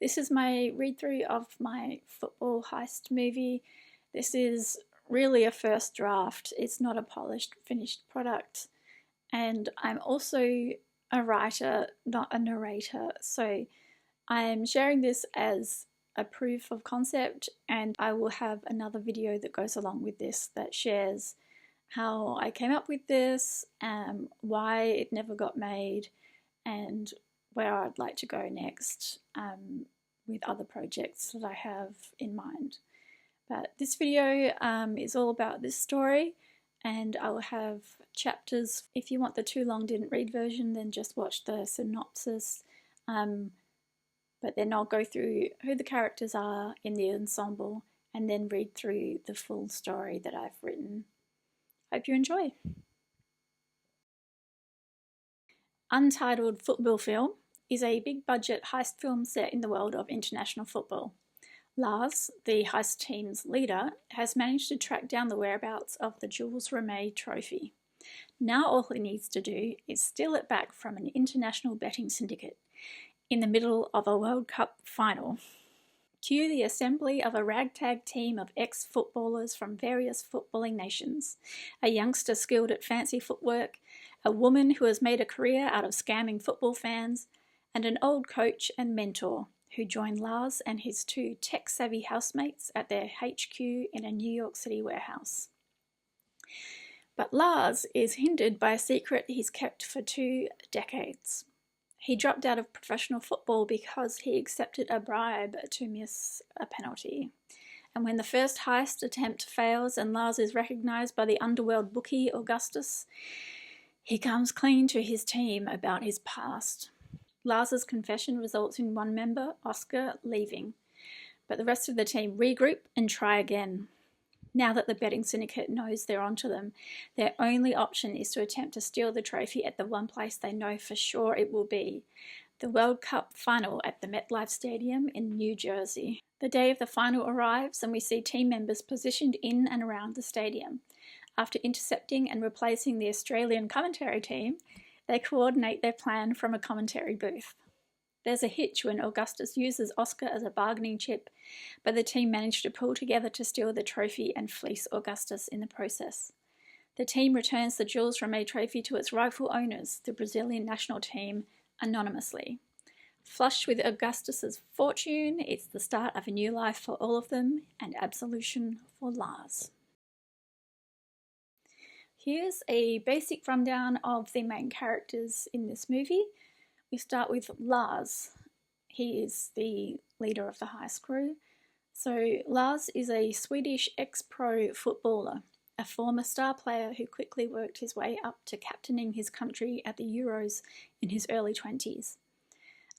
This is my read-through of my football heist movie. This is really a first draft. It's not a polished, finished product. And I'm also a writer, not a narrator. So I'm sharing this as a proof of concept, and I will have another video that goes along with this that shares how I came up with this, why it never got made, and where I'd like to go next with other projects that I have in mind. But this video is all about this story, and I will have chapters. If you want the too long didn't read version, then just watch the synopsis. But then I'll go through who the characters are in the ensemble and then read through the full story that I've written. Hope you enjoy. Untitled Football Film is a big-budget heist film set in the world of international football. Lars, the heist team's leader, has managed to track down the whereabouts of the Jules Rimet trophy. Now all he needs to do is steal it back from an international betting syndicate in the middle of a World Cup final. Cue the assembly of a ragtag team of ex-footballers from various footballing nations, a youngster skilled at fancy footwork, a woman who has made a career out of scamming football fans, and an old coach and mentor who join Lars and his two tech-savvy housemates at their HQ in a New York City warehouse. But Lars is hindered by a secret he's kept for 2 decades. He dropped out of professional football because he accepted a bribe to miss a penalty. And when the first heist attempt fails and Lars is recognised by the underworld bookie Augustus, he comes clean to his team about his past. Lars's confession results in one member, Oscar, leaving, but the rest of the team regroup and try again. Now that the betting syndicate knows they're onto them, their only option is to attempt to steal the trophy at the one place they know for sure it will be, the World Cup final at the MetLife Stadium in New Jersey. The day of the final arrives and we see team members positioned in and around the stadium. After intercepting and replacing the Australian commentary team, they coordinate their plan from a commentary booth. There's a hitch when Augustus uses Oscar as a bargaining chip, but the team manage to pull together to steal the trophy and fleece Augustus in the process. The team returns the Jules Rimet trophy to its rightful owners, the Brazilian national team, anonymously. Flush with Augustus's fortune, it's the start of a new life for all of them and absolution for Lars. Here's a basic rundown of the main characters in this movie. We start with Lars. He is the leader of the heist crew. So Lars is a Swedish ex-pro footballer, a former star player who quickly worked his way up to captaining his country at the Euros in his early 20s.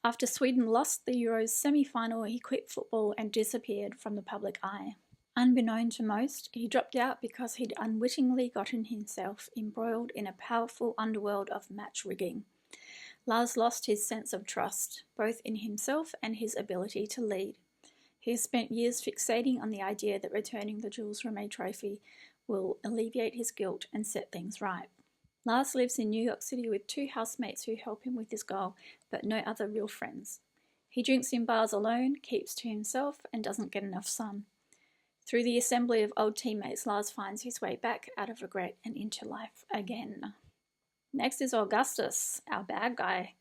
After Sweden lost the Euros semi-final, he quit football and disappeared from the public eye. Unbeknown to most, he dropped out because he'd unwittingly gotten himself embroiled in a powerful underworld of match rigging. Lars lost his sense of trust, both in himself and his ability to lead. He has spent years fixating on the idea that returning the Jules Rimet trophy will alleviate his guilt and set things right. Lars lives in New York City with 2 housemates who help him with his goal, but no other real friends. He drinks in bars alone, keeps to himself, and doesn't get enough sun. Through the assembly of old teammates, Lars finds his way back out of regret and into life again. Next is Augustus, our bad guy.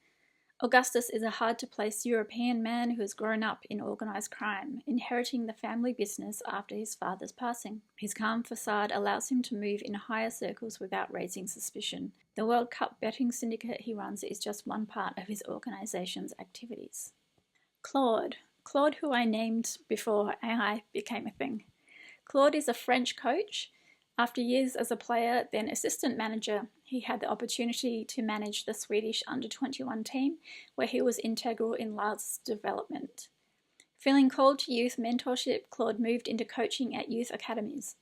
Augustus is a hard-to-place European man who has grown up in organised crime, inheriting the family business after his father's passing. His calm facade allows him to move in higher circles without raising suspicion. The World Cup betting syndicate he runs is just one part of his organisation's activities. Claude, who I named before AI became a thing. Claude is a French coach. After years as a player, then assistant manager, he had the opportunity to manage the Swedish under-21 team, where he was integral in Lars' development. Feeling called to youth mentorship, Claude moved into coaching at youth academies.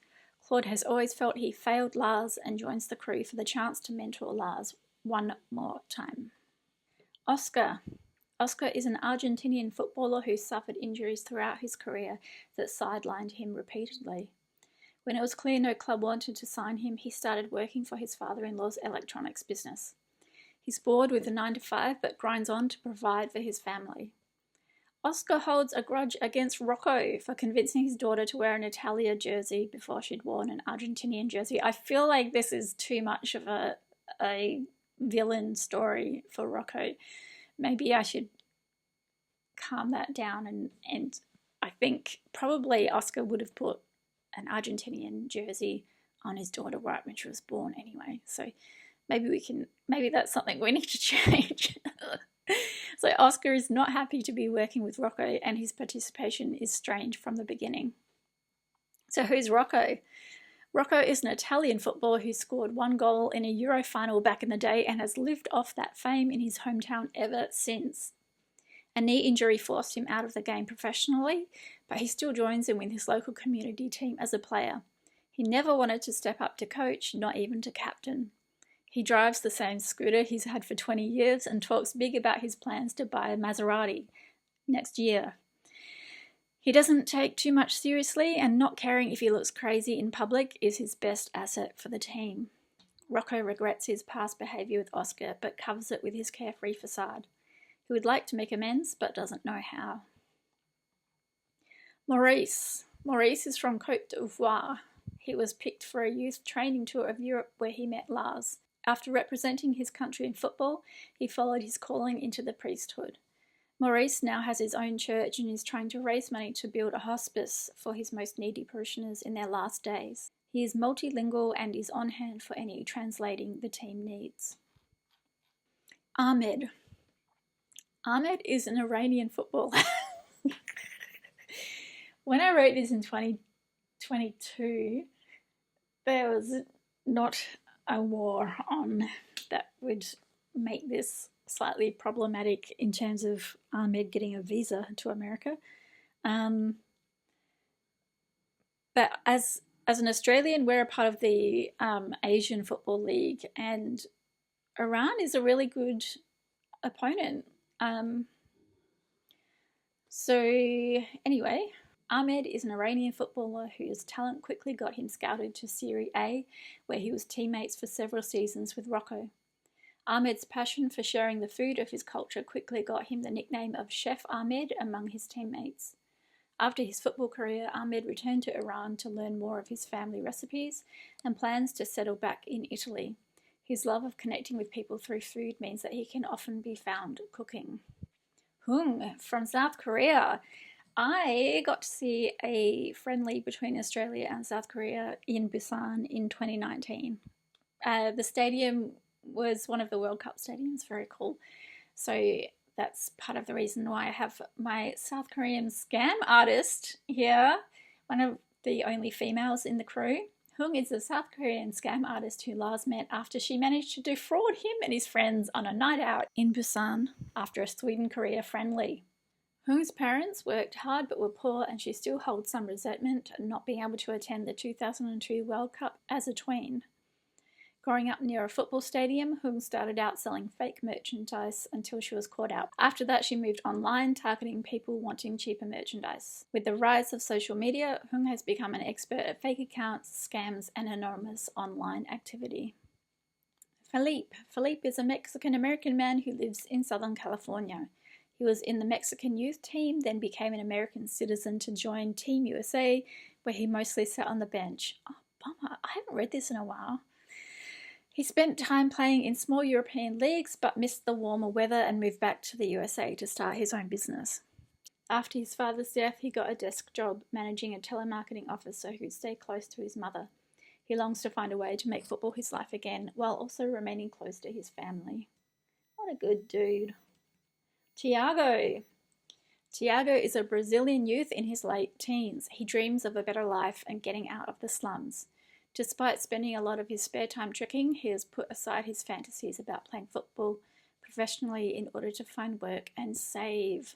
Claude has always felt he failed Lars and joins the crew for the chance to mentor Lars one more time. Oscar. Oscar is an Argentinian footballer who suffered injuries throughout his career that sidelined him repeatedly. When it was clear no club wanted to sign him, he started working for his father-in-law's electronics business. He's bored with the 9-to-5 but grinds on to provide for his family. Oscar holds a grudge against Rocco for convincing his daughter to wear an Italia jersey before she'd worn an Argentinian jersey. I feel like this is too much of a villain story for Rocco. Maybe I should calm that down, and I think probably Oscar would have put an Argentinian jersey on his daughter right when she was born anyway. So maybe that's something we need to change. So Oscar is not happy to be working with Rocco, and his participation is strange from the beginning. So who's Rocco? Rocco is an Italian footballer who scored 1 goal in a Euro final back in the day and has lived off that fame in his hometown ever since. A knee injury forced him out of the game professionally, but he still joins in with his local community team as a player. He never wanted to step up to coach, not even to captain. He drives the same scooter he's had for 20 years and talks big about his plans to buy a Maserati next year. He doesn't take too much seriously, and not caring if he looks crazy in public is his best asset for the team. Rocco regrets his past behaviour with Oscar, but covers it with his carefree facade. He would like to make amends, but doesn't know how. Maurice. Maurice is from Côte d'Ivoire. He was picked for a youth training tour of Europe where he met Lars. After representing his country in football, he followed his calling into the priesthood. Maurice now has his own church and is trying to raise money to build a hospice for his most needy parishioners in their last days. He is multilingual and is on hand for any translating the team needs. Ahmed. Ahmed is an Iranian footballer. When I wrote this in 2022, there was not a war on that would make this slightly problematic in terms of Ahmed getting a visa to America. But as an Australian, we're a part of the Asian Football League, and Iran is a really good opponent. So anyway, Ahmed is an Iranian footballer whose talent quickly got him scouted to Serie A, where he was teammates for several seasons with Rocco. Ahmed's passion for sharing the food of his culture quickly got him the nickname of Chef Ahmed among his teammates. After his football career, Ahmed returned to Iran to learn more of his family recipes and plans to settle back in Italy. His love of connecting with people through food means that he can often be found cooking. Hung from South Korea. I got to see a friendly between Australia and South Korea in Busan in 2019. The stadium was one of the World Cup stadiums, very cool. So that's part of the reason why I have my South Korean scam artist here, one of the only females in the crew. Hung is a South Korean scam artist who Lars met after she managed to defraud him and his friends on a night out in Busan after a Sweden-Korea friendly. Hung's parents worked hard but were poor, and she still holds some resentment at not being able to attend the 2002 World Cup as a tween. Growing up near a football stadium, Hung started out selling fake merchandise until she was caught out. After that, she moved online, targeting people wanting cheaper merchandise. With the rise of social media, Hung has become an expert at fake accounts, scams, and anonymous online activity. Felipe. Felipe is a Mexican-American man who lives in Southern California. He was in the Mexican youth team, then became an American citizen to join Team USA, where he mostly sat on the bench. Oh, bummer. I haven't read this in a while. He spent time playing in small European leagues but missed the warmer weather and moved back to the USA to start his own business. After his father's death, he got a desk job managing a telemarketing office so he could stay close to his mother. He longs to find a way to make football his life again while also remaining close to his family. What a good dude. Tiago. Tiago is a Brazilian youth in his late teens. He dreams of a better life and getting out of the slums. Despite spending a lot of his spare time tricking, he has put aside his fantasies about playing football professionally in order to find work and save.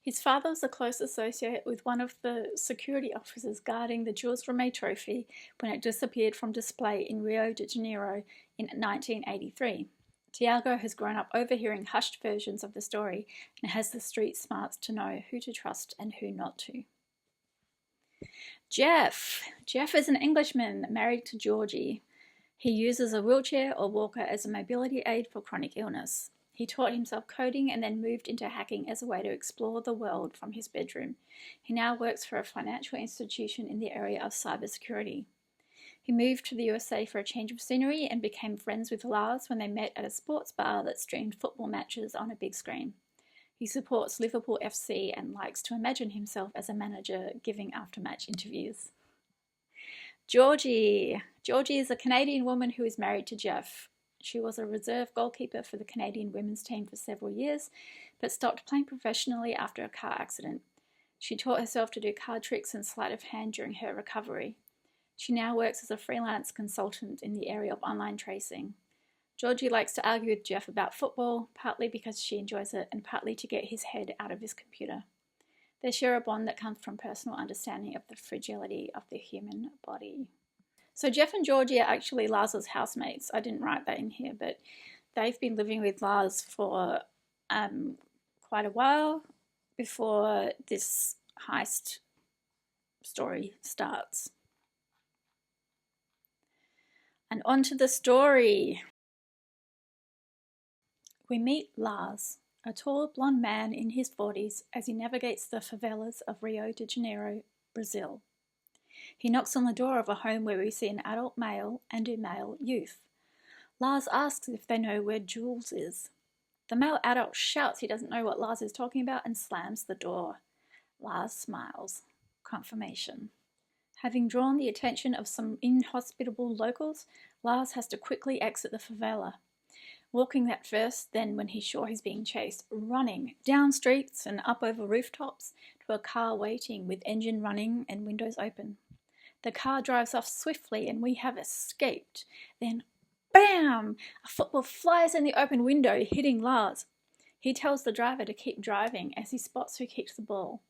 His father was a close associate with one of the security officers guarding the Jules Rimet trophy when it disappeared from display in Rio de Janeiro in 1983. Tiago has grown up overhearing hushed versions of the story and has the street smarts to know who to trust and who not to. Jeff. Jeff is an Englishman married to Georgie. He uses a wheelchair or walker as a mobility aid for chronic illness. He taught himself coding and then moved into hacking as a way to explore the world from his bedroom. He now works for a financial institution in the area of cybersecurity. He moved to the USA for a change of scenery and became friends with Lars when they met at a sports bar that streamed football matches on a big screen. He supports Liverpool FC and likes to imagine himself as a manager giving after-match interviews. Georgie. Georgie is a Canadian woman who is married to Jeff. She was a reserve goalkeeper for the Canadian women's team for several years, but stopped playing professionally after a car accident. She taught herself to do card tricks and sleight of hand during her recovery. She now works as a freelance consultant in the area of online tracing. Georgie likes to argue with Jeff about football, partly because she enjoys it and partly to get his head out of his computer. They share a bond that comes from personal understanding of the fragility of the human body. So Jeff and Georgie are actually Lars's housemates. I didn't write that in here, but they've been living with Lars for quite a while before this heist story starts. And on to the story. We meet Lars, a tall blonde man in his 40s, as he navigates the favelas of Rio de Janeiro, Brazil. He knocks on the door of a home where we see an adult male and a male youth. Lars asks if they know where Jules is. The male adult shouts he doesn't know what Lars is talking about and slams the door. Lars smiles. Confirmation. Having drawn the attention of some inhospitable locals, Lars has to quickly exit the favela. Walking that first, then when he's sure he's being chased, running down streets and up over rooftops to a car waiting with engine running and windows open. The car drives off swiftly and we have escaped. Then, bam! A football flies in the open window, hitting Lars. He tells the driver to keep driving as he spots who kicked the ball.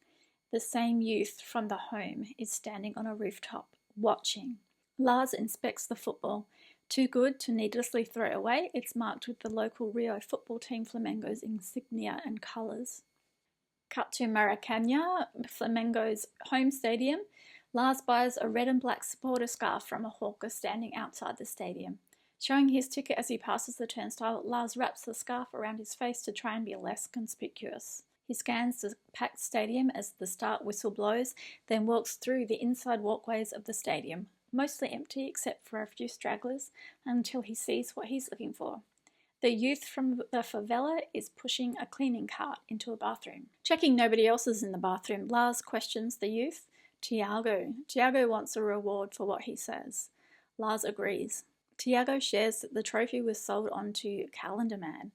The same youth from the home is standing on a rooftop, watching. Lars inspects the football. Too good to needlessly throw away, it's marked with the local Rio football team Flamengo's insignia and colours. Cut to Maracanã, Flamengo's home stadium. Lars buys a red and black supporter scarf from a hawker standing outside the stadium. Showing his ticket as he passes the turnstile, Lars wraps the scarf around his face to try and be less conspicuous. He scans the packed stadium as the start whistle blows, then walks through the inside walkways of the stadium, mostly empty except for a few stragglers, until he sees what he's looking for. The youth from the favela is pushing a cleaning cart into a bathroom. Checking nobody else is in the bathroom, Lars questions the youth. Tiago. Tiago wants a reward for what he says. Lars agrees. Tiago shares that the trophy was sold on to Calendar Man.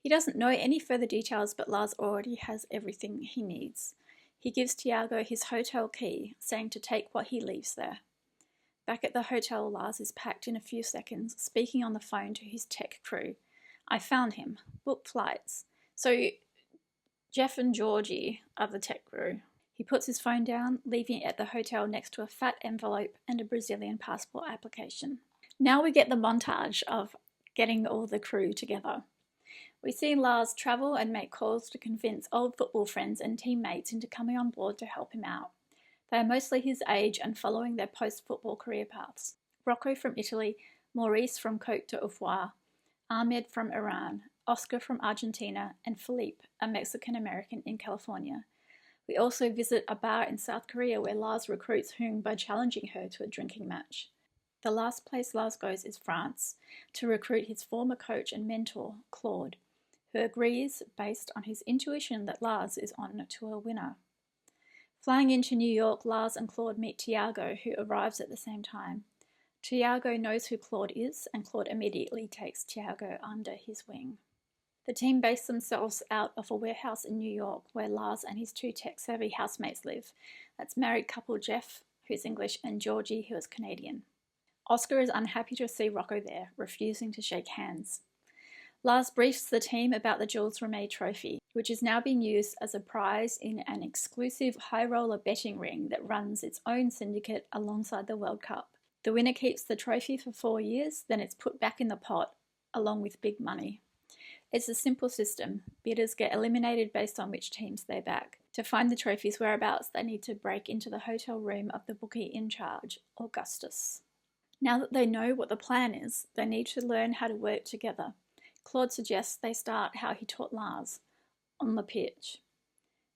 He doesn't know any further details, but Lars already has everything he needs. He gives Tiago his hotel key, saying to take what he leaves there. Back at the hotel, Lars is packed in a few seconds, speaking on the phone to his tech crew. I found him. Booked flights. So Jeff and Georgie are the tech crew. He puts his phone down, leaving it at the hotel next to a fat envelope and a Brazilian passport application. Now we get the montage of getting all the crew together. We see Lars travel and make calls to convince old football friends and teammates into coming on board to help him out. They are mostly his age and following their post-football career paths. Rocco from Italy, Maurice from Côte d'Ivoire, Ahmed from Iran, Oscar from Argentina, and Philippe, a Mexican-American in California. We also visit a bar in South Korea where Lars recruits Hung by challenging her to a drinking match. The last place Lars goes is France, to recruit his former coach and mentor, Claude, who agrees, based on his intuition, that Lars is on to a winner. Flying into New York, Lars and Claude meet Tiago, who arrives at the same time. Tiago knows who Claude is, and Claude immediately takes Tiago under his wing. The team base themselves out of a warehouse in New York, where Lars and his two tech-savvy housemates live. That's married couple Jeff, who's English, and Georgie, who is Canadian. Oscar is unhappy to see Rocco there, refusing to shake hands. Lars briefs the team about the Jules Rimet trophy, which is now being used as a prize in an exclusive high roller betting ring that runs its own syndicate alongside the World Cup. The winner keeps the trophy for 4 years, then it's put back in the pot, along with big money. It's a simple system. Bidders get eliminated based on which teams they back. To find the trophy's whereabouts, they need to break into the hotel room of the bookie in charge, Augustus. Now that they know what the plan is, they need to learn how to work together. Claude suggests they start how he taught Lars, on the pitch.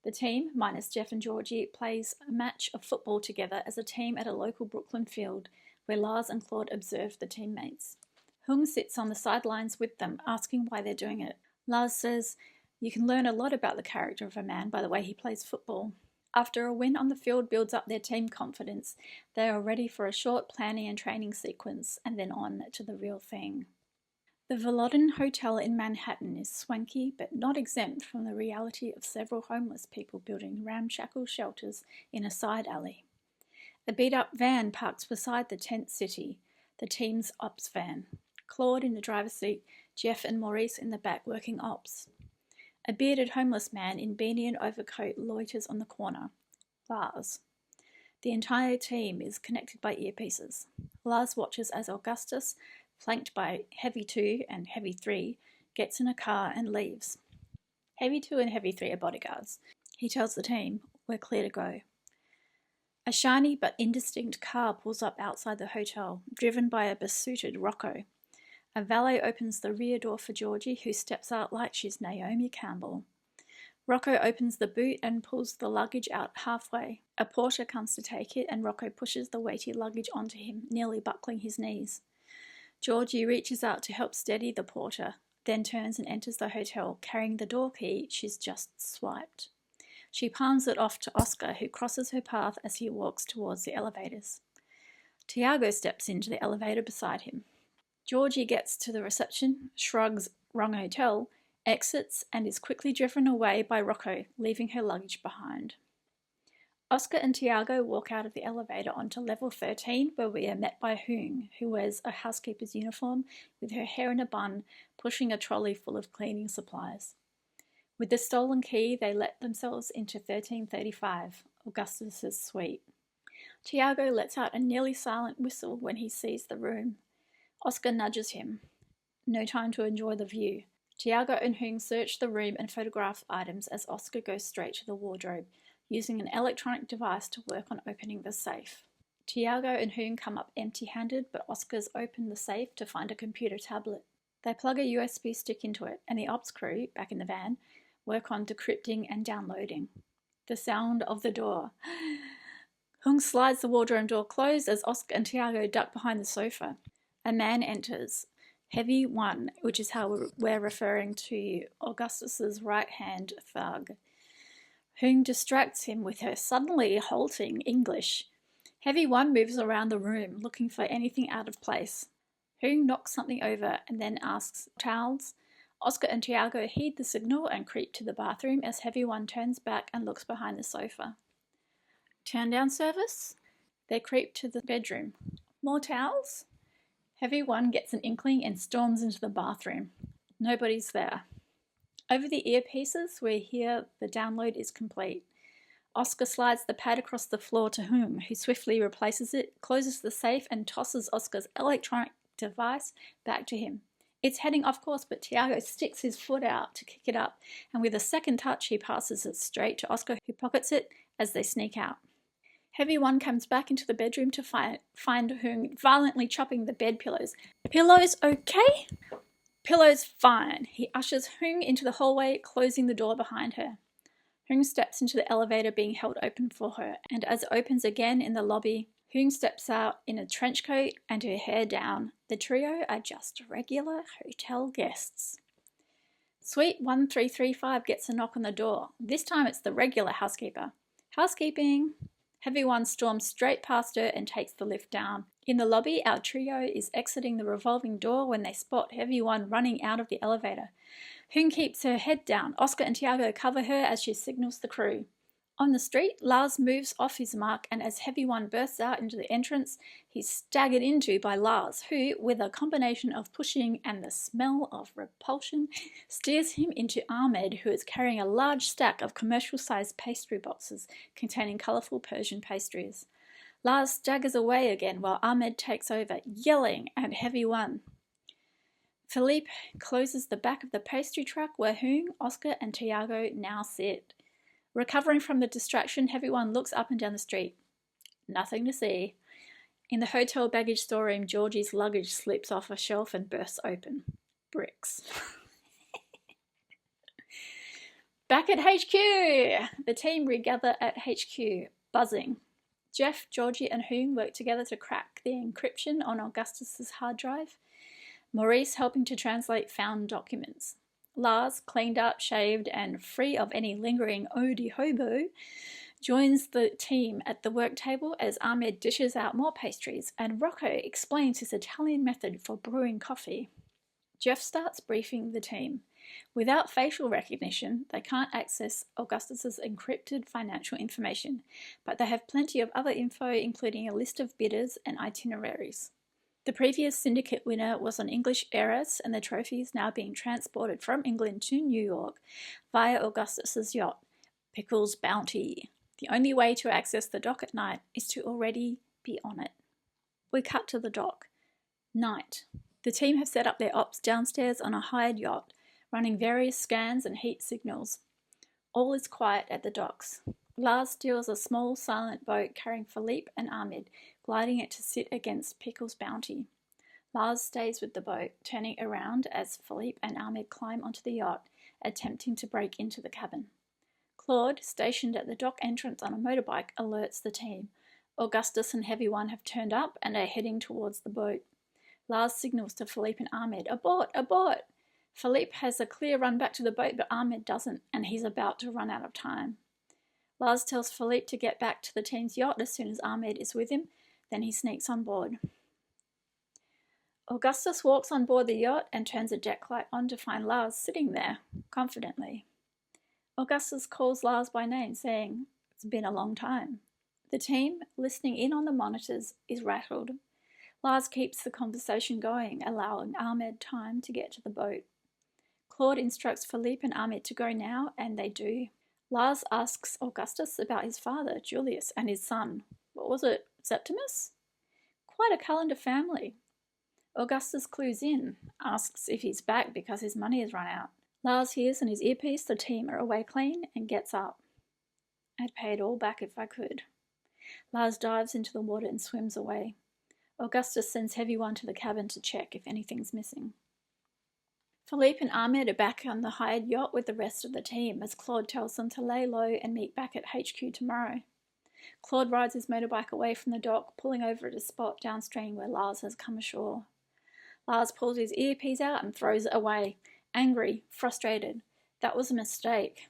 The team, minus Jeff and Georgie, plays a match of football together as a team at a local Brooklyn field where Lars and Claude observe the teammates. Hung sits on the sidelines with them, asking why they're doing it. Lars says, "You can learn a lot about the character of a man by the way he plays football." After a win on the field builds up their team confidence, they are ready for a short planning and training sequence and then on to the real thing. The Velodin Hotel in Manhattan is swanky but not exempt from the reality of several homeless people building ramshackle shelters in a side alley. A beat-up van parks beside the tent city, the team's ops van. Claude in the driver's seat, Jeff and Maurice in the back working ops. A bearded homeless man in beanie and overcoat loiters on the corner. Lars. The entire team is connected by earpieces. Lars watches as Augustus, flanked by Heavy 2 and Heavy 3, gets in a car and leaves. Heavy 2 and Heavy 3 are bodyguards. He tells the team, "We're clear to go." A shiny but indistinct car pulls up outside the hotel, driven by a besuited Rocco. A valet opens the rear door for Georgie, who steps out like she's Naomi Campbell. Rocco opens the boot and pulls the luggage out halfway. A porter comes to take it, and Rocco pushes the weighty luggage onto him, nearly buckling his knees. Georgie reaches out to help steady the porter, then turns and enters the hotel, carrying the door key she's just swiped. She palms it off to Oscar, who crosses her path as he walks towards the elevators. Tiago steps into the elevator beside him. Georgie gets to the reception, shrugs "wrong hotel", exits, and is quickly driven away by Rocco, leaving her luggage behind. Oscar and Tiago walk out of the elevator onto level 13, where we are met by Hung, who wears a housekeeper's uniform with her hair in a bun, pushing a trolley full of cleaning supplies. With the stolen key, they let themselves into 1335, Augustus's suite. Tiago lets out a nearly silent whistle when he sees the room. Oscar nudges him. No time to enjoy the view. Tiago and Hung search the room and photograph items as Oscar goes straight to the wardrobe, using an electronic device to work on opening the safe. Tiago and Hung come up empty-handed, but Oscar's opened the safe to find a computer tablet. They plug a USB stick into it, and the ops crew, back in the van, work on decrypting and downloading. The sound of the door. Hung slides the wardrobe door closed as Oscar and Tiago duck behind the sofa. A man enters. Heavy 1, which is how we're referring to Augustus's right-hand thug. Hung distracts him with her suddenly halting English. Heavy 1 moves around the room, looking for anything out of place. Hung knocks something over and then asks, "Towels?" Oscar and Tiago heed the signal and creep to the bathroom as Heavy 1 turns back and looks behind the sofa. Turn down service? They creep to the bedroom. More towels? Heavy 1 gets an inkling and storms into the bathroom. Nobody's there. Over the earpieces, we hear the download is complete. Oscar slides the pad across the floor to Hung, who swiftly replaces it, closes the safe, and tosses Oscar's electronic device back to him. It's heading off course, but Tiago sticks his foot out to kick it up, and with a second touch, he passes it straight to Oscar, who pockets it as they sneak out. Heavy 1 comes back into the bedroom to find Hung violently chopping the bed pillows. "Pillows okay?" "Pillows fine." He ushers Hung into the hallway, closing the door behind her. Hung steps into the elevator being held open for her, and as it opens again in the lobby, Hung steps out in a trench coat and her hair down. The trio are just regular hotel guests. Suite 1335 gets a knock on the door. This time it's the regular housekeeper. "Housekeeping." Heavy 1 storms straight past her and takes the lift down. In the lobby, our trio is exiting the revolving door when they spot Heavy 1 running out of the elevator. Hung keeps her head down. Oscar and Tiago cover her as she signals the crew. On the street, Lars moves off his mark, and as Heavy 1 bursts out into the entrance, he's staggered into by Lars, who, with a combination of pushing and the smell of repulsion, steers him into Ahmed, who is carrying a large stack of commercial-sized pastry boxes containing colourful Persian pastries. Lars staggers away again while Ahmed takes over, yelling at Heavy 1. Philippe closes the back of the pastry truck where Hung, Oscar and Tiago now sit. Recovering from the distraction, Heavy 1 looks up and down the street. Nothing to see. In the hotel baggage storeroom, Georgie's luggage slips off a shelf and bursts open. Bricks. Back at HQ! The team regather at HQ, buzzing. Jeff, Georgie, and Hoong work together to crack the encryption on Augustus's hard drive. Maurice helping to translate found documents. Lars, cleaned up, shaved, and free of any lingering Odie hobo, joins the team at the work table as Ahmed dishes out more pastries and Rocco explains his Italian method for brewing coffee. Jeff starts briefing the team. Without facial recognition, they can't access Augustus's encrypted financial information, but they have plenty of other info, including a list of bidders and itineraries. The previous syndicate winner was an English heiress, and the trophy is now being transported from England to New York via Augustus's yacht, Pickle's Bounty. The only way to access the dock at night is to already be on it. We cut to the dock. Night. The team have set up their ops downstairs on a hired yacht, running various scans and heat signals. All is quiet at the docks. Lars steals a small, silent boat carrying Philippe and Ahmed, gliding it to sit against Pickle's Bounty. Lars stays with the boat, turning around as Philippe and Ahmed climb onto the yacht, attempting to break into the cabin. Claude, stationed at the dock entrance on a motorbike, alerts the team. Augustus and Heavy One have turned up and are heading towards the boat. Lars signals to Philippe and Ahmed, "Abort! Abort!" Philippe has a clear run back to the boat, but Ahmed doesn't, and he's about to run out of time. Lars tells Philippe to get back to the team's yacht as soon as Ahmed is with him, then he sneaks on board. Augustus walks on board the yacht and turns a deck light on to find Lars sitting there, confidently. Augustus calls Lars by name, saying, "It's been a long time." The team, listening in on the monitors, is rattled. Lars keeps the conversation going, allowing Ahmed time to get to the boat. Claude instructs Philippe and Ahmed to go now, and they do. Lars asks Augustus about his father, Julius, and his son. What was it, Septimus? Quite a calendar family. Augustus clues in, asks if he's back because his money has run out. Lars hears in his earpiece the team are away clean and gets up. "I'd pay it all back if I could." Lars dives into the water and swims away. Augustus sends Heavy One to the cabin to check if anything's missing. Philippe and Ahmed are back on the hired yacht with the rest of the team as Claude tells them to lay low and meet back at HQ tomorrow. Claude rides his motorbike away from the dock, pulling over at a spot downstream where Lars has come ashore. Lars pulls his earpiece out and throws it away, angry, frustrated. That was a mistake.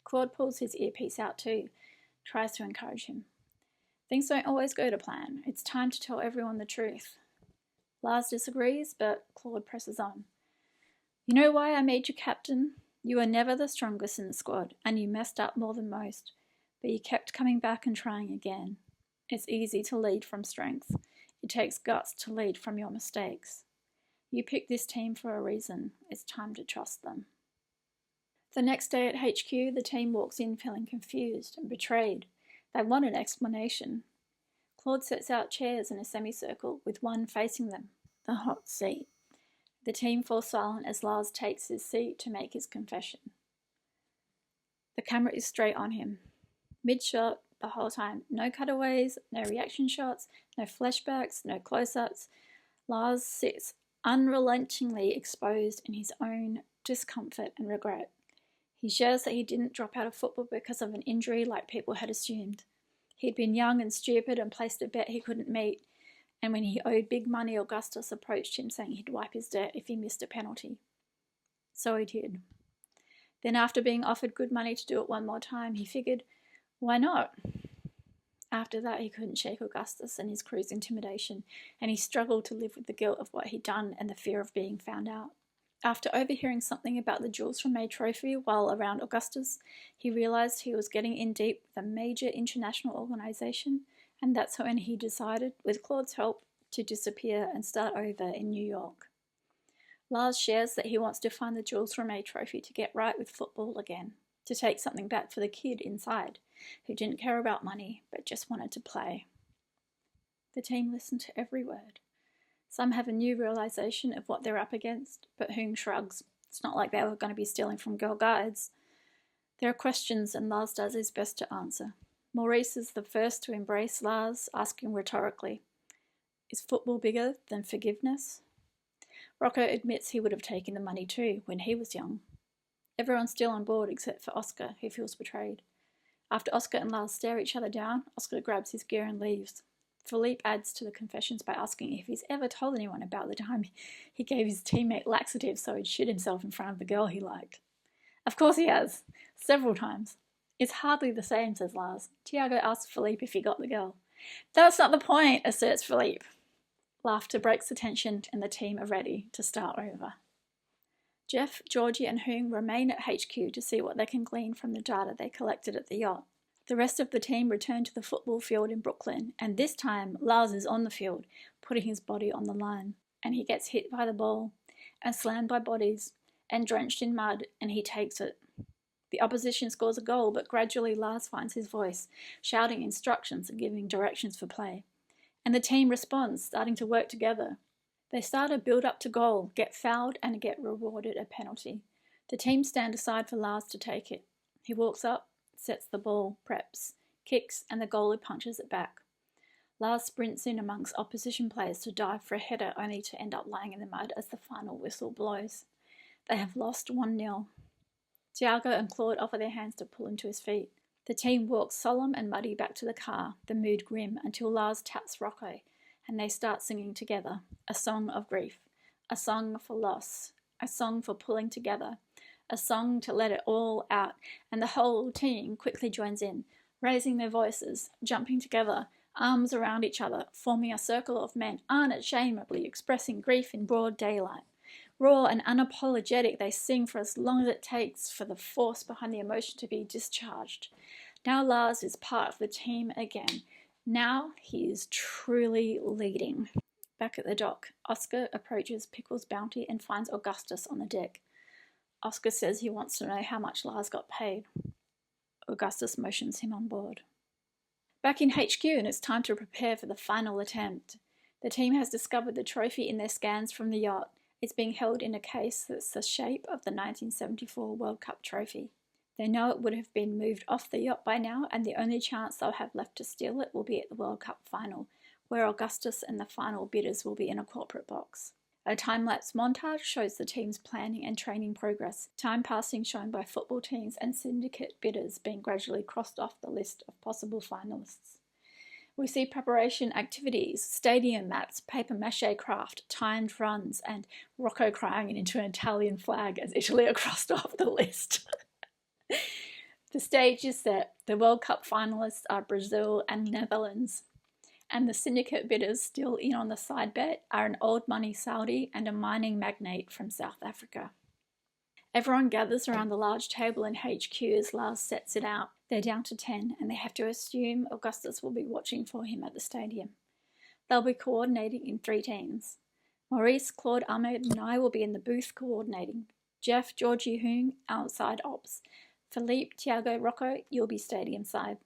Claude pulls his earpiece out too, tries to encourage him. Things don't always go to plan. It's time to tell everyone the truth. Lars disagrees, but Claude presses on. "You know why I made you captain? You were never the strongest in the squad, and you messed up more than most, but you kept coming back and trying again. It's easy to lead from strength. It takes guts to lead from your mistakes. You picked this team for a reason. It's time to trust them." The next day at HQ, the team walks in feeling confused and betrayed. They want an explanation. Claude sets out chairs in a semicircle with one facing them, the hot seat. The team falls silent as Lars takes his seat to make his confession. The camera is straight on him. Mid-shot the whole time. No cutaways, no reaction shots, no flashbacks, no close-ups. Lars sits unrelentingly exposed in his own discomfort and regret. He shares that he didn't drop out of football because of an injury like people had assumed. He'd been young and stupid and placed a bet he couldn't meet, and when he owed big money, Augustus approached him saying he'd wipe his debt if he missed a penalty. So he did. Then after being offered good money to do it one more time, he figured, why not? After that, he couldn't shake Augustus and his crew's intimidation, and he struggled to live with the guilt of what he'd done and the fear of being found out. After overhearing something about the Jules from May trophy while around Augustus, he realised he was getting in deep with a major international organisation, and that's when he decided, with Claude's help, to disappear and start over in New York. Lars shares that he wants to find the Jules from May trophy to get right with football again, to take something back for the kid inside, who didn't care about money but just wanted to play. The team listened to every word. Some have a new realisation of what they're up against, but Hoong shrugs. It's not like they were going to be stealing from Girl Guides. There are questions, and Lars does his best to answer. Maurice is the first to embrace Lars, asking rhetorically, is football bigger than forgiveness? Rocco admits he would have taken the money too when he was young. Everyone's still on board except for Oscar, who feels betrayed. After Oscar and Lars stare each other down, Oscar grabs his gear and leaves. Philippe adds to the confessions by asking if he's ever told anyone about the time he gave his teammate laxatives so he'd shit himself in front of the girl he liked. Of course he has. Several times. It's hardly the same, says Lars. Tiago asks Philippe if he got the girl. That's not the point, asserts Philippe. Laughter breaks the tension and the team are ready to start over. Jeff, Georgie and Hoong remain at HQ to see what they can glean from the data they collected at the yacht. The rest of the team return to the football field in Brooklyn, and this time Lars is on the field, putting his body on the line. And he gets hit by the ball, and slammed by bodies, and drenched in mud, and he takes it. The opposition scores a goal, but gradually Lars finds his voice, shouting instructions and giving directions for play. And the team responds, starting to work together. They start a build-up to goal, get fouled, and get rewarded a penalty. The team stand aside for Lars to take it. He walks up, sets the ball, preps, kicks, and the goalie punches it back. Lars sprints in amongst opposition players to dive for a header, only to end up lying in the mud as the final whistle blows. They have lost 1-0. Tiago and Claude offer their hands to pull him to his feet. The team walks solemn and muddy back to the car, the mood grim, until Lars taps Rocco, and they start singing together, a song of grief, a song for loss, a song for pulling together, a song to let it all out, and the whole team quickly joins in, raising their voices, jumping together, arms around each other, forming a circle of men unashamedly expressing grief in broad daylight. Raw and unapologetic, they sing for as long as it takes for the force behind the emotion to be discharged. Now Lars is part of the team again. Now he is truly leading. Back at the dock, Oscar approaches Pickle's bounty and finds Augustus on the deck. Oscar says he wants to know how much Lars got paid. Augustus motions him on board. Back in HQ, and it's time to prepare for the final attempt. The team has discovered the trophy in their scans from the yacht. It's being held in a case that's the shape of the 1974 World Cup trophy. They know it would have been moved off the yacht by now, and the only chance they'll have left to steal it will be at the World Cup final, where Augustus and the final bidders will be in a corporate box. A time-lapse montage shows the team's planning and training progress, time passing shown by football teams and syndicate bidders being gradually crossed off the list of possible finalists. We see preparation activities, stadium maps, papier-mâché craft, timed runs, and Rocco crying into an Italian flag as Italy are crossed off the list. The stage is set. The World Cup finalists are Brazil and Netherlands, and the syndicate bidders still in on the side bet are an old money Saudi and a mining magnate from South Africa. Everyone gathers around the large table in HQ as Lars sets it out. They're down to 10, and they have to assume Augustus will be watching for him at the stadium. They'll be coordinating in 3 teams. Maurice, Claude, Ahmed, and I will be in the booth coordinating. Jeff, Georgie, Hoong, outside ops. Philippe, Tiago, Rocco, you'll be stadium side.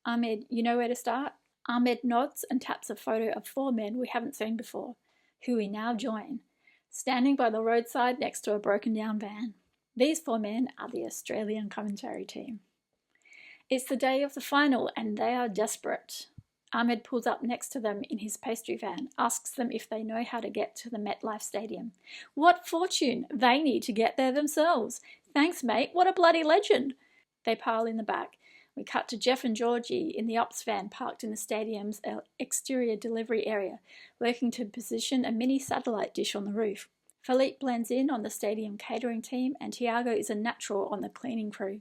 Ahmed, you know where to start? Ahmed nods and taps a photo of 4 men we haven't seen before, who we now join, standing by the roadside next to a broken down van. These 4 men are the Australian commentary team. It's the day of the final and they are desperate. Ahmed pulls up next to them in his pastry van, asks them if they know how to get to the MetLife Stadium. What fortune! They need to get there themselves. Thanks, mate. What a bloody legend. They pile in the back. We cut to Jeff and Georgie in the ops van parked in the stadium's exterior delivery area, working to position a mini satellite dish on the roof. Philippe blends in on the stadium catering team, and Tiago is a natural on the cleaning crew.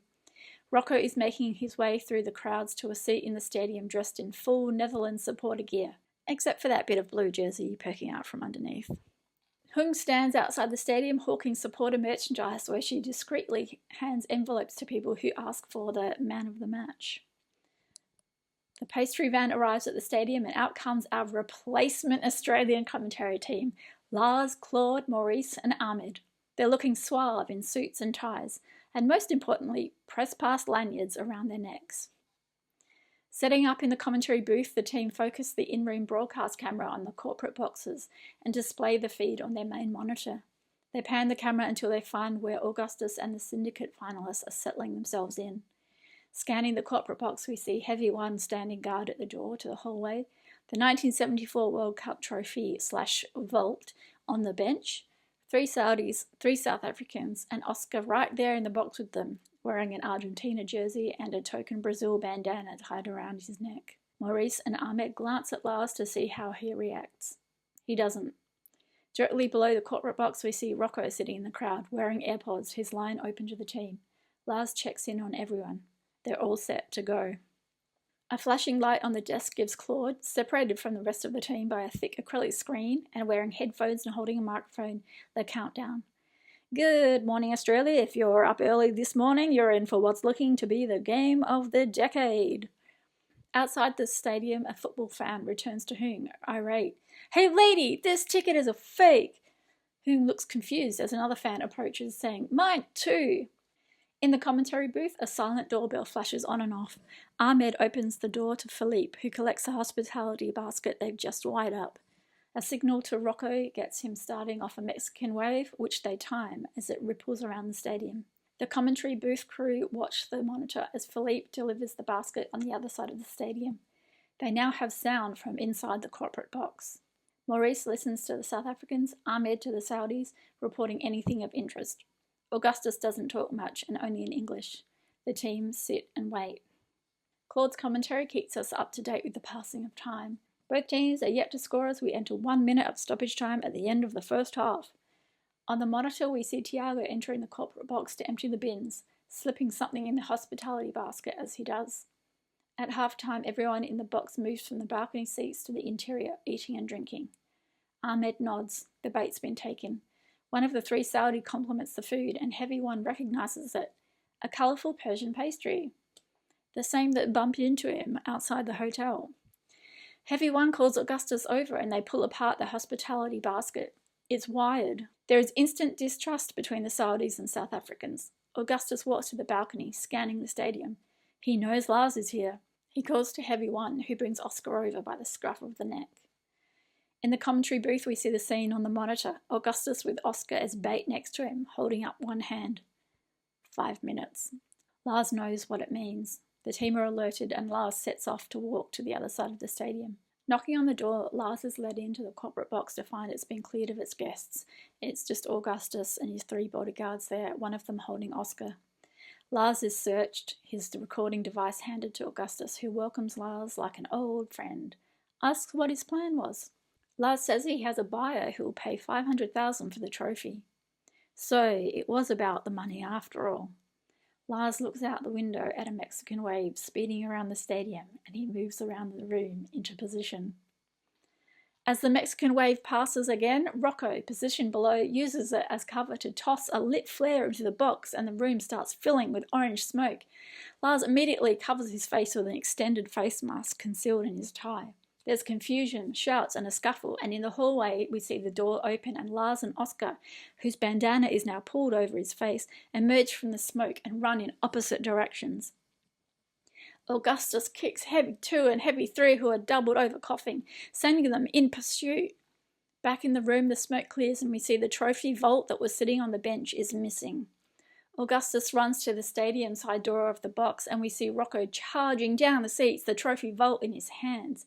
Rocco is making his way through the crowds to a seat in the stadium dressed in full Netherlands supporter gear, except for that bit of blue jersey poking out from underneath. Hoong stands outside the stadium hawking supporter merchandise where she discreetly hands envelopes to people who ask for the man of the match. The pastry van arrives at the stadium and out comes our replacement Australian commentary team, Lars, Claude, Maurice and Ahmed. They're looking suave in suits and ties, and most importantly, press-pass lanyards around their necks. Setting up in the commentary booth, the team focus the in-room broadcast camera on the corporate boxes and display the feed on their main monitor. They pan the camera until they find where Augustus and the syndicate finalists are settling themselves in. Scanning the corporate box, we see Heavy One standing guard at the door to the hallway, the 1974 World Cup trophy / vault on the bench, 3 Saudis, 3 South Africans, and Oscar right there in the box with them, wearing an Argentina jersey and a token Brazil bandana tied around his neck. Maurice and Ahmed glance at Lars to see how he reacts. He doesn't. Directly below the corporate box, we see Rocco sitting in the crowd, wearing AirPods, his line open to the team. Lars checks in on everyone. They're all set to go. A flashing light on the desk gives Claude, separated from the rest of the team by a thick acrylic screen and wearing headphones and holding a microphone, the countdown. Good morning, Australia. If you're up early this morning, you're in for what's looking to be the game of the decade. Outside the stadium, a football fan returns to Hoong, irate. Hey lady, this ticket is a fake! Hoong looks confused as another fan approaches, saying, Mine too! In the commentary booth, a silent doorbell flashes on and off. Ahmed opens the door to Philippe, who collects the hospitality basket they've just wired up. A signal to Rocco gets him starting off a Mexican wave, which they time as it ripples around the stadium. The commentary booth crew watch the monitor as Philippe delivers the basket on the other side of the stadium. They now have sound from inside the corporate box. Maurice listens to the South Africans, Ahmed to the Saudis, reporting anything of interest. Augustus doesn't talk much and only in English. The team sit and wait. Claude's commentary keeps us up to date with the passing of time. Both teams are yet to score as we enter 1 minute of stoppage time at the end of the first half. On the monitor, we see Tiago entering the corporate box to empty the bins, slipping something in the hospitality basket as he does. At halftime, everyone in the box moves from the balcony seats to the interior, eating and drinking. Ahmed nods. The bait's been taken. One of the 3 Saudi compliments the food, and Heavy One recognises it. A colourful Persian pastry. The same that bumped into him outside the hotel. Heavy One calls Augustus over and they pull apart the hospitality basket. It's wired. There is instant distrust between the Saudis and South Africans. Augustus walks to the balcony, scanning the stadium. He knows Lars is here. He calls to Heavy One, who brings Oscar over by the scruff of the neck. In the commentary booth, we see the scene on the monitor, Augustus with Oscar as bait next to him, holding up one hand. 5 minutes. Lars knows what it means. The team are alerted and Lars sets off to walk to the other side of the stadium. Knocking on the door, Lars is led into the corporate box to find it's been cleared of its guests. It's just Augustus and his 3 bodyguards there, one of them holding Oscar. Lars is searched, his recording device handed to Augustus, who welcomes Lars like an old friend. Asks what his plan was. Lars says he has a buyer who will pay $500,000 for the trophy. So it was about the money after all. Lars looks out the window at a Mexican wave speeding around the stadium, and he moves around the room into position. As the Mexican wave passes again, Rocco, positioned below, uses it as cover to toss a lit flare into the box, and the room starts filling with orange smoke. Lars immediately covers his face with an extended face mask concealed in his tie. There's confusion, shouts, and a scuffle, and in the hallway we see the door open and Lars and Oscar, whose bandana is now pulled over his face, emerge from the smoke and run in opposite directions. Augustus kicks Heavy 2 and Heavy 3, who are doubled over coughing, sending them in pursuit. Back in the room, the smoke clears and we see the trophy vault that was sitting on the bench is missing. Augustus runs to the stadium side door of the box and we see Rocco charging down the seats, the trophy vault in his hands.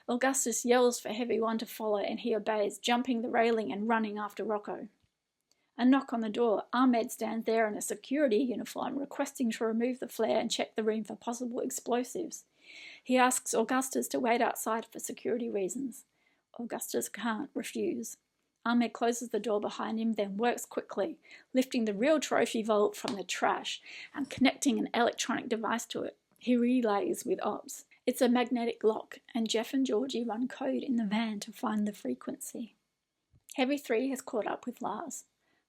Augustus yells for Heavy One to follow and he obeys, jumping the railing and running after Rocco. A knock on the door. Ahmed stands there in a security uniform, requesting to remove the flare and check the room for possible explosives. He asks Augustus to wait outside for security reasons. Augustus can't refuse. Ahmed closes the door behind him, then works quickly, lifting the real trophy vault from the trash and connecting an electronic device to it. He relays with Ops. It's a magnetic lock, and Jeff and Georgie run code in the van to find the frequency. Heavy 3 has caught up with Lars.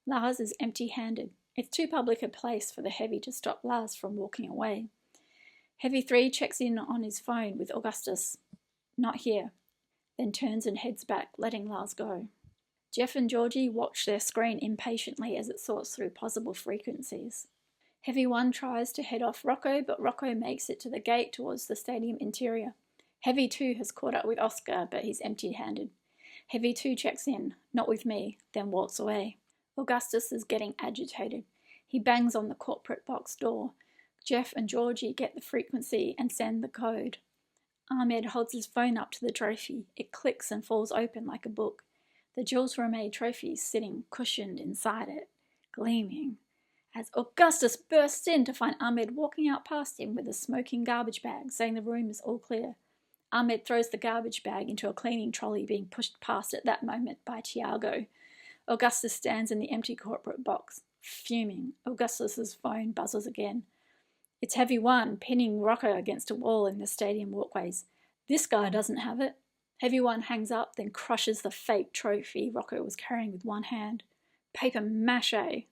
Lars is empty-handed. It's too public a place for the Heavy to stop Lars from walking away. Heavy 3 checks in on his phone with Augustus. Not here. Then turns and heads back, letting Lars go. Jeff and Georgie watch their screen impatiently as it sorts through possible frequencies. Heavy 1 tries to head off Rocco, but Rocco makes it to the gate towards the stadium interior. Heavy 2 has caught up with Oscar, but he's empty-handed. Heavy 2 checks in, not with me, then walks away. Augustus is getting agitated. He bangs on the corporate box door. Jeff and Georgie get the frequency and send the code. Ahmed holds his phone up to the trophy. It clicks and falls open like a book. the Jules Rimet trophy sitting cushioned inside it, gleaming, as Augustus bursts in to find Ahmed walking out past him with a smoking garbage bag, saying the room is all clear. Ahmed throws the garbage bag into a cleaning trolley being pushed past at that moment by Tiago. Augustus stands in the empty corporate box, fuming. Augustus's phone buzzes again. It's Heavy One, pinning Rocco against a wall in the stadium walkways. This guy doesn't have it. Heavy One hangs up, then crushes the fake trophy Rocco was carrying with one hand. Paper mache.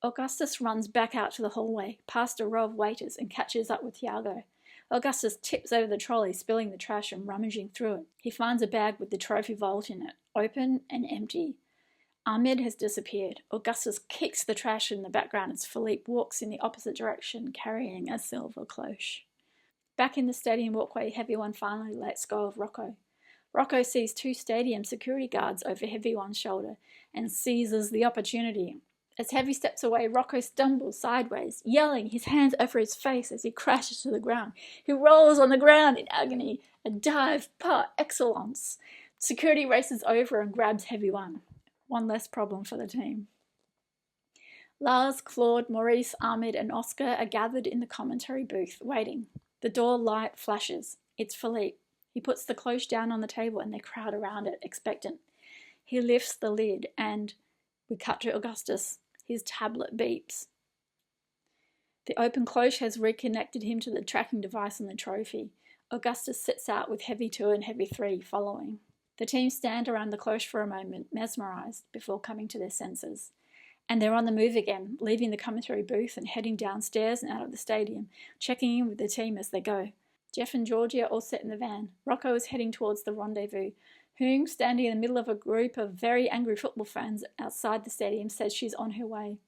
Augustus runs back out to the hallway, past a row of waiters, and catches up with Tiago. Augustus tips over the trolley, spilling the trash and rummaging through it. He finds a bag with the trophy vault in it, open and empty. Ahmed has disappeared. Augustus kicks the trash in the background as Philippe walks in the opposite direction, carrying a silver cloche. Back in the stadium walkway, Heavy One finally lets go of Rocco. Rocco sees 2 stadium security guards over Heavy One's shoulder and seizes the opportunity. As Heavy steps away, Rocco stumbles sideways, yelling, his hands over his face as he crashes to the ground. He rolls on the ground in agony, a dive par excellence. Security races over and grabs Heavy One. One less problem for the team. Lars, Claude, Maurice, Ahmed and Oscar are gathered in the commentary booth, waiting. The door light flashes. It's Philippe. He puts the cloche down on the table and they crowd around it, expectant. He lifts the lid and we cut to Augustus. His tablet beeps. The open cloche has reconnected him to the tracking device on the trophy. Augustus sets out with Heavy 2 and Heavy 3 following. The team stand around the cloche for a moment, mesmerised, before coming to their senses. And they're on the move again, leaving the commentary booth and heading downstairs and out of the stadium, checking in with the team as they go. Jeff and Georgie are all set in the van. Rocco is heading towards the rendezvous. Hoong, standing in the middle of a group of very angry football fans outside the stadium, says she's on her way.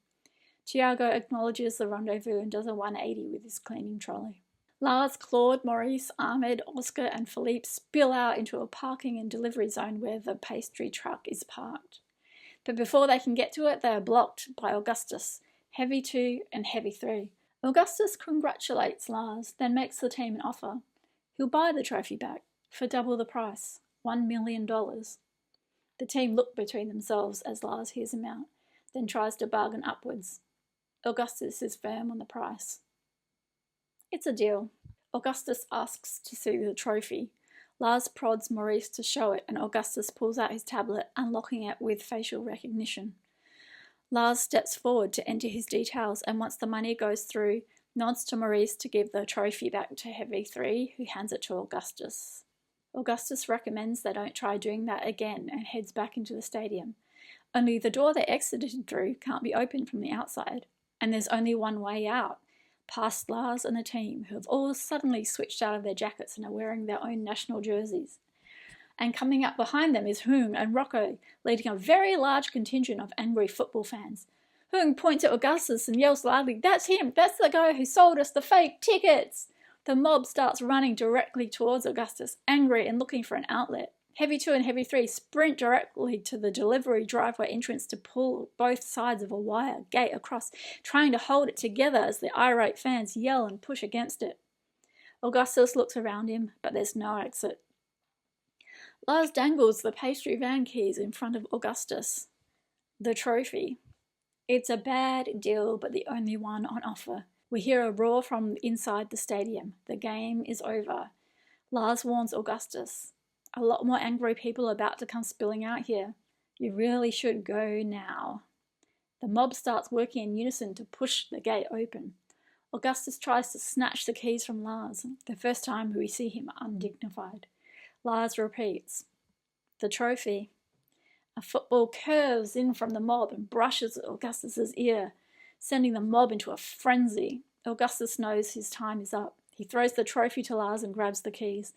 Tiago acknowledges the rendezvous and does a 180 with his cleaning trolley. Lars, Claude, Maurice, Ahmed, Oscar and Philippe spill out into a parking and delivery zone where the pastry truck is parked. But before they can get to it, they are blocked by Augustus, Heavy 2 and Heavy 3. Augustus congratulates Lars, then makes the team an offer. He'll buy the trophy back for double the price, $1 million. The team look between themselves as Lars hears him out, then tries to bargain upwards. Augustus is firm on the price. It's a deal. Augustus asks to see the trophy. Lars prods Maurice to show it and Augustus pulls out his tablet, unlocking it with facial recognition. Lars steps forward to enter his details and once the money goes through, nods to Maurice to give the trophy back to Heavy 3, who hands it to Augustus. Augustus recommends they don't try doing that again and heads back into the stadium. Only the door they exited through can't be opened from the outside, and there's only one way out, past Lars and the team, who have all suddenly switched out of their jackets and are wearing their own national jerseys. And coming up behind them is Hoong and Rocco, leading a very large contingent of angry football fans. Hoong points at Augustus and yells loudly, "That's him! That's the guy who sold us the fake tickets!" The mob starts running directly towards Augustus, angry and looking for an outlet. Heavy 2 and Heavy 3 sprint directly to the delivery driveway entrance to pull both sides of a wire gate across, trying to hold it together as the irate fans yell and push against it. Augustus looks around him, but there's no exit. Lars dangles the pastry van keys in front of Augustus. The trophy. It's a bad deal, but the only one on offer. We hear a roar from inside the stadium. The game is over. Lars warns Augustus. A lot more angry people are about to come spilling out here. You really should go now. The mob starts working in unison to push the gate open. Augustus tries to snatch the keys from Lars, the first time we see him undignified. Lars repeats. The trophy. A football curves in from the mob and brushes Augustus's ear, sending the mob into a frenzy. Augustus knows his time is up. He throws the trophy to Lars and grabs the keys.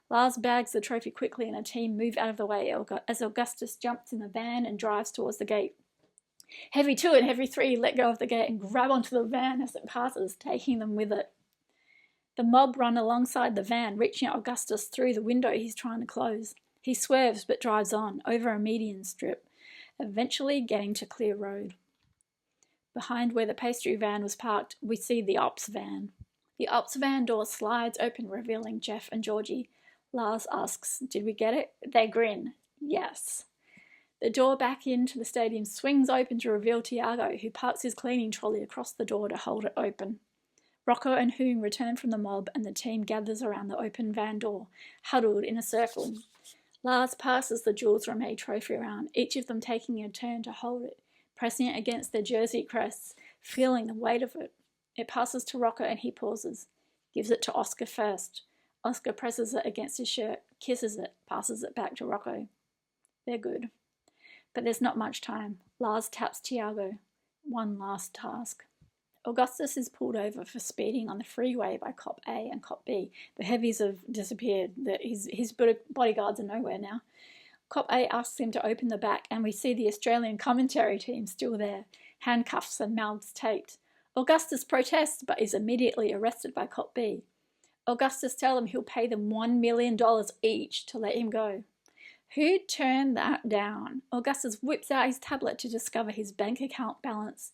Lars bags the trophy quickly and a team move out of the way as Augustus jumps in the van and drives towards the gate. Heavy 2 and Heavy 3 let go of the gate and grab onto the van as it passes, taking them with it. The mob run alongside the van, reaching Augustus through the window he's trying to close. He swerves but drives on, over a median strip, eventually getting to clear road. Behind where the pastry van was parked, we see the ops van. The ops van door slides open, revealing Jeff and Georgie. Lars asks, "Did we get it?" They grin. Yes. The door back into the stadium swings open to reveal Tiago, who parks his cleaning trolley across the door to hold it open. Rocco and Hoong return from the mob and the team gathers around the open van door, huddled in a circle. Lars passes the Jules Rimet trophy around, each of them taking a turn to hold it, pressing it against their jersey crests, feeling the weight of it. It passes to Rocco and he pauses, gives it to Oscar first. Oscar presses it against his shirt, kisses it, passes it back to Rocco. They're good. But there's not much time. Lars taps Tiago. One last task. Augustus is pulled over for speeding on the freeway by Cop A and Cop B. The heavies have disappeared. His bodyguards are nowhere now. Cop A asks him to open the back, and we see the Australian commentary team still there, handcuffs and mouths taped. Augustus protests, but is immediately arrested by Cop B. Augustus tells him he'll pay them $1 million each to let him go. Who turned that down? Augustus whips out his tablet to discover his bank account balance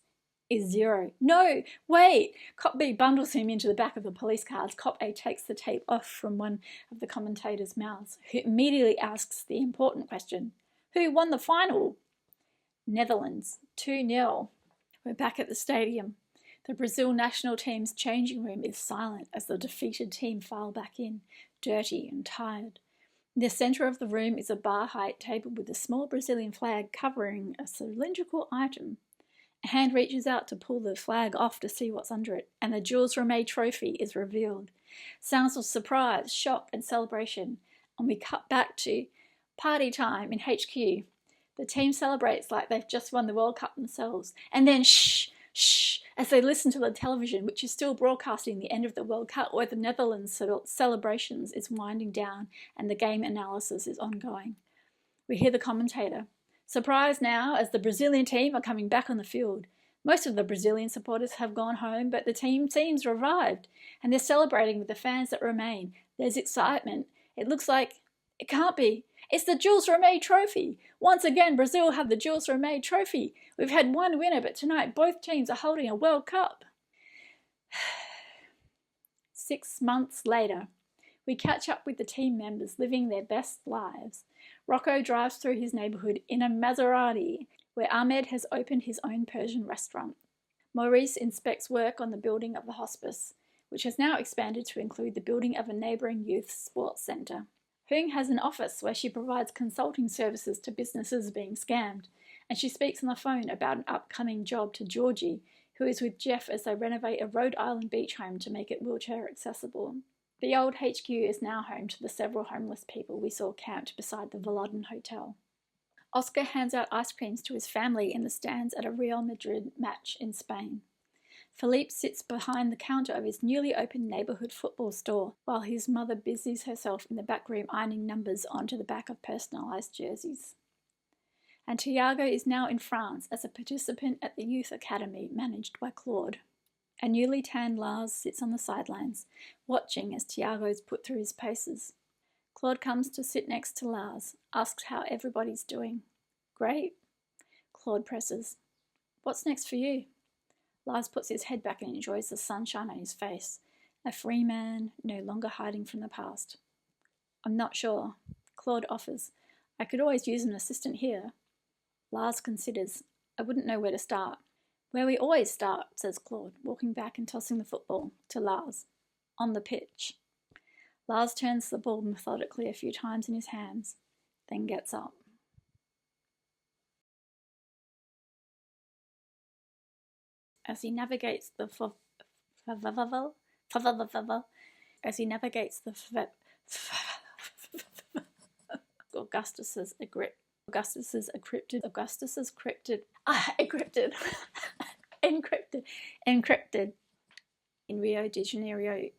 is zero. No, wait! Cop B bundles him into the back of the police cars. Cop A takes the tape off from one of the commentators' mouths, who immediately asks the important question. Who won the final? Netherlands, 2-0. We're back at the stadium. The Brazil national team's changing room is silent as the defeated team file back in, dirty and tired. In the centre of the room is a bar-height table with a small Brazilian flag covering a cylindrical item. A hand reaches out to pull the flag off to see what's under it, and the Jules Rimet trophy is revealed. Sounds of surprise, shock and celebration, and we cut back to party time in HQ. The team celebrates like they've just won the World Cup themselves, and then shh, as they listen to the television, which is still broadcasting the end of the World Cup, where the Netherlands celebrations is winding down and the game analysis is ongoing. We hear the commentator. Surprise now as the Brazilian team are coming back on the field. Most of the Brazilian supporters have gone home, but the team seems revived, and they're celebrating with the fans that remain. There's excitement. It looks like it can't be. It's the Jules Rimet trophy. Once again, Brazil have the Jules Rimet trophy. We've had one winner, but tonight both teams are holding a World Cup. 6 months later, we catch up with the team members living their best lives. Rocco drives through his neighbourhood in a Maserati, where Ahmed has opened his own Persian restaurant. Maurice inspects work on the building of the hospice, which has now expanded to include the building of a neighbouring youth sports centre. Hoong has an office where she provides consulting services to businesses being scammed, and she speaks on the phone about an upcoming job to Georgie, who is with Jeff as they renovate a Rhode Island beach home to make it wheelchair accessible. The old HQ is now home to the several homeless people we saw camped beside the Veloden Hotel. Oscar hands out ice creams to his family in the stands at a Real Madrid match in Spain. Philippe sits behind the counter of his newly opened neighbourhood football store while his mother busies herself in the back room ironing numbers onto the back of personalised jerseys. And Tiago is now in France as a participant at the youth academy managed by Claude. A newly tanned Lars sits on the sidelines, watching as Tiago is put through his paces. Claude comes to sit next to Lars, asks how everybody's doing. Great. Claude presses. What's next for you? Lars puts his head back and enjoys the sunshine on his face. A free man, no longer hiding from the past. I'm not sure. Claude offers. I could always use an assistant here. Lars considers. I wouldn't know where to start. Where we always start, says Claude, walking back and tossing the football to Lars. On the pitch. Lars turns the ball methodically a few times in his hands, then gets up. As he navigates the Augustus's encrypted in Rio de Janeiro.